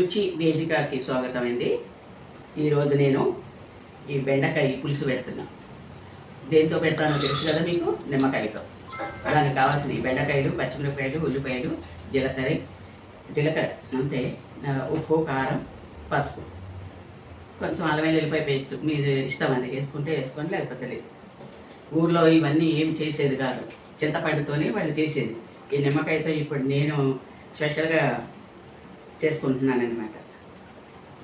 రుచి వేదికకి స్వాగతం అండి. ఈరోజు నేను ఈ బెండకాయ పులుసు పెడుతున్నా. దేంతో పెడతానో తెలుసు కదా మీకు, నిమ్మకాయతో. దానికి కావాల్సిన బెండకాయలు, పచ్చిమిరపకాయలు, ఉల్లిపాయలు, జీలకర్ర అంతే, ఉప్పు, కారం, పసుపు, కొంచెం అల్లం వెల్లుల్లిపాయ పేస్ట్ మీరు ఇష్టం అది వేసుకుంటే వేసుకోండి, లేకపోతే లేదు. ఊర్లో ఇవన్నీ ఏం చేసేది కాదు, చింతపండుతోనే వాళ్ళు చేసేది. ఈ నిమ్మకాయతో ఇప్పుడు నేను స్పెషల్గా చేసుకుంటున్నాను అనమాట.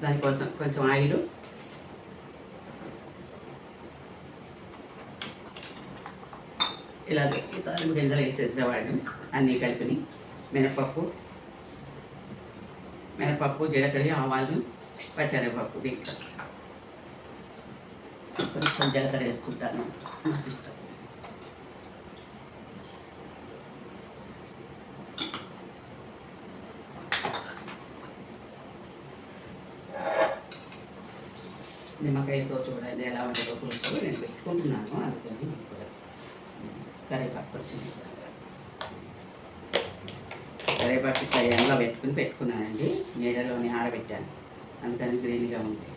దానికోసం కొంచెం ఆయిల్, ఇలాగే ఈ తాలింపు గింజలు వేసేసేవాడిని అన్నీ కలిపి. మినపప్పు, జీలకర్ర, ఆవాలు, పచ్చనిపప్పు. దీంట్లో కొంచెం జీలకర్ర వేసుకుంటాను, నాకు ఇష్టం. నిమ్మకాయతో చూడండి ఎలా ఉంటుందో పులుసు. నేను పెట్టుకుంటున్నాను, అందుకని కరివేపాకు వచ్చింది. కరివేపాకు ఇట్లా ఎండలో పెట్టుకున్నానండి, నీళ్ళలోనే ఆరబెట్టాను, అందుకని గ్రీన్గా ఉంది.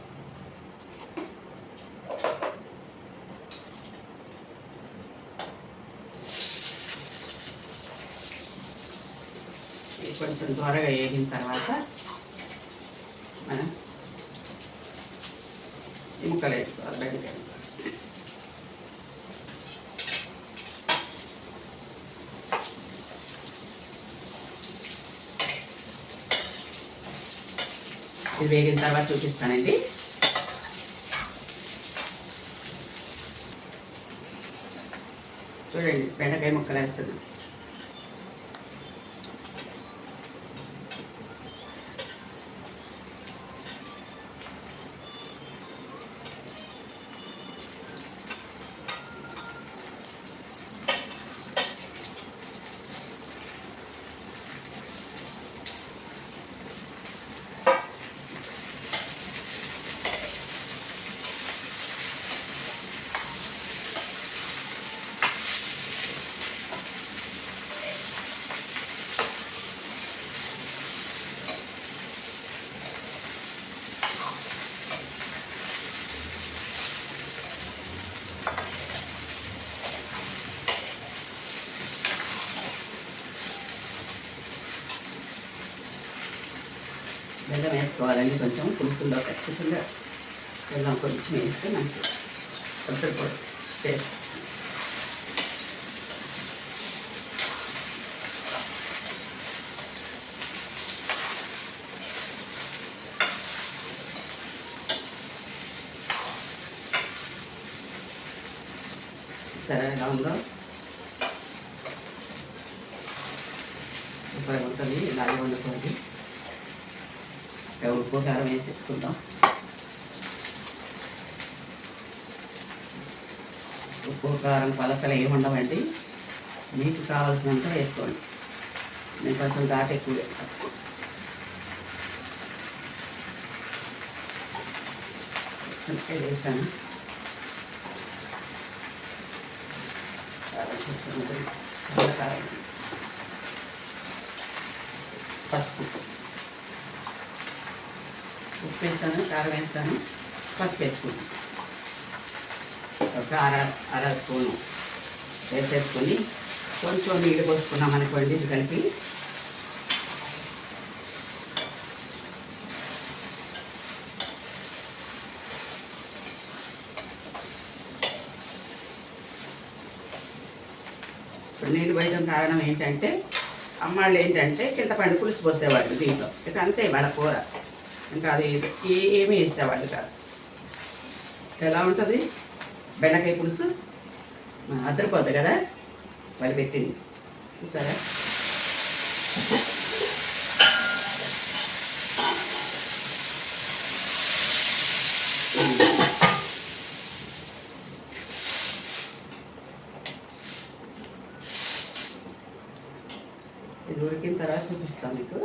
కొంచెం త్వరగా వేగిన తర్వాత మనం ఈ ముక్కలు వేసుకోవాలి. బెండకాయ ఇది వేగిన తర్వాత చూపిస్తానండి. చూడండి, బెండకాయ ముక్కలు వేస్తున్నాం. బెల్లం వేసుకోవాలండి, కొంచెం పులుసుల్లో ఖచ్చితంగా బెల్లం కొంచెం వేస్తే మనకి కొంచెం టేస్ట్. సరే ఎలా ఉందో సూపర్గా ఉంటుంది. ఇలాగే వండుకోండి. ఉప్పు, కారం వేసేసుకుందాం. ఉప్పు, కారం, పలసలు ఏమి ఉండవండి, మీకు కావాల్సినంత వేసుకోండి. నేను కొంచెం ఘాటు ఎక్కువ వేసాను. చాలా కారం. పసుపు, ఉప్పు వేసాను, కారం వేసాను, పసుపు వేసుకుని ఒక అర స్పూను వేసేసుకొని కొంచెం నీళ్ళు పోసుకున్నాం అనుకోండి. ఇది కలిపి ఇప్పుడు నీళ్ళు పోయడం కారణం ఏంటంటే, అమ్మాళ్ళు ఏంటంటే చింతపండు పులుసు పోసేవాళ్ళు దీంట్లో. ఇక అంతే వాళ్ళ కూర, ఇంకా అది ఏమీ వేసేవాళ్ళు కాదు. ఎలా ఉంటుంది బెండకాయ పులుసు, అద్దరిపోద్ది కదా వాళ్ళు పెట్టింది, చూసారా? ఇది ఉడికిన తర్వాత చూపిస్తాను మీకు.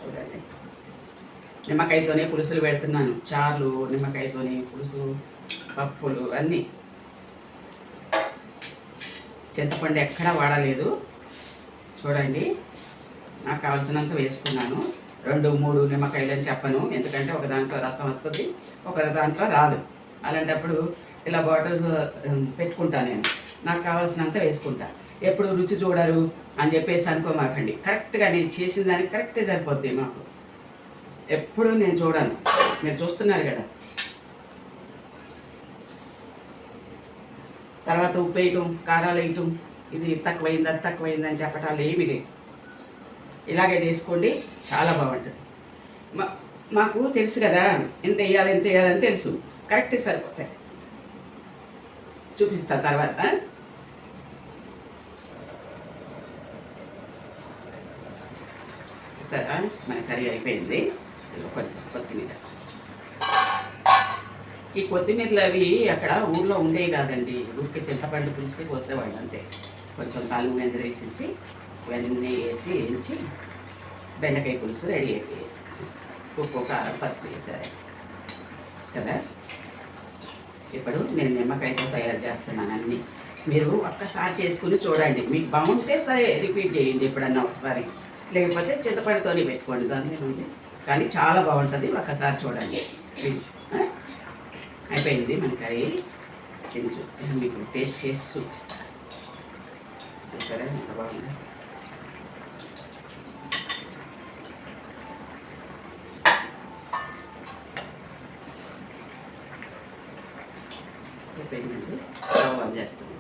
చూడండి, నిమ్మకాయతోనే పులుసులు పెడుతున్నాను. చారు, నిమ్మకాయతోనే పులుసు, పప్పులు అన్నీ. చింతపండు ఎక్కడా వాడలేదు. చూడండి, నాకు కావాల్సినంత వేసుకున్నాను. 2, 3 నిమ్మకాయలు అని చెప్పను, ఎందుకంటే ఒక దాంట్లో రసం వస్తుంది, ఒక దాంట్లో రాదు. అలాంటప్పుడు ఇలా బాటిల్స్ పెట్టుకుంటాను నేను. నాకు కావాల్సినంత వేసుకుంటా. ఎప్పుడు రుచి చూడరు అని చెప్పేసి అనుకోమాకండి. కరెక్ట్గా నేను చేసిన దానికి కరెక్టే సరిపోద్ది మాకు. ఎప్పుడు నేను చూడను, మీరు చూస్తున్నారు కదా. తర్వాత ఉప్పు వేయటం, కారాలు వేయటం, ఇది తక్కువైంది అది తక్కువైంది అని చెప్పటాలు ఏమి లేదు. ఇలాగే చేసుకోండి, చాలా బాగుంటుంది. మాకు తెలుసు కదా ఎంత వేయాలని తెలుసు, కరెక్ట్గా సరిపోతాయి. చూపిస్తా తర్వాత. సరే, మన కర్రీ అయిపోయింది. కొంచెం కొత్తిమీర. ఈ కొత్తిమీరలు అవి అక్కడ ఊర్లో ఉండేవి కాదండి, ఊరికి చింతపండు పులిసి పోసేవాళ్ళు అంతే. కొంచెం తాలింపు మెంతులు వేసేసి ఇవన్నీ వేయించి బెండకాయ పులుసు రెడీ అయిపోయి ఉప్పు కారం పసుపు వేసారు కదా. ఇప్పుడు నేను నిమ్మకాయతో తయారు చేస్తున్నాను అన్నీ. మీరు ఒక్కసారి చేసుకుని చూడండి, మీకు బాగుంటే సరే రిపీట్ చేయండి ఎప్పుడన్నా ఒకసారి, లేకపోతే చింతపండుతోనే పెట్టుకోండి, దాని ఉంది. కానీ చాలా బాగుంటుంది, ఒక్కసారి చూడండి ప్లీజ్. అయిపోయింది మన కర్రీ. మీకు టేస్ట్ చేసి చూపిస్తాను. చూసారా ఎంత బాగుంది. అయిపోయిందండి, స్టవ్ ఆన్ చేస్తాను.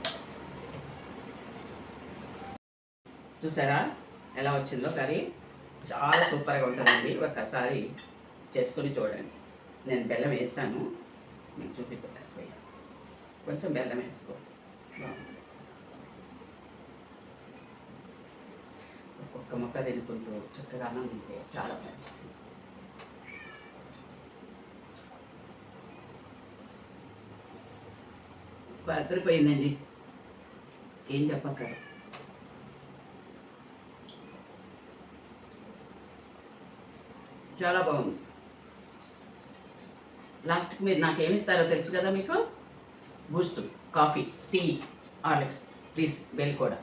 చూసారా ఎలా వచ్చిందో కర్రీ, చాలా సూపర్గా ఉంటుందండి. ఒక్కసారి చేసుకుని చూడండి. నేను బెల్లం వేసాను, మీకు చూపించలేకపోయా. కొంచెం బెల్లం వేసుకో, బాగుంది. ఒక్కొక్క మొక్క తినుకుంటూ చక్కగా అన్నం తింటే చాలా మంచిది. అదిరిపోయిందండి, ఏం చెప్పక్కర్లేదు. చాలా బాగుంది. లాస్ట్కి మీరు నాకు ఏమి ఇస్తారో తెలుసు కదా మీకు. Boost, coffee, tea, Horlicks, please bell కూడా.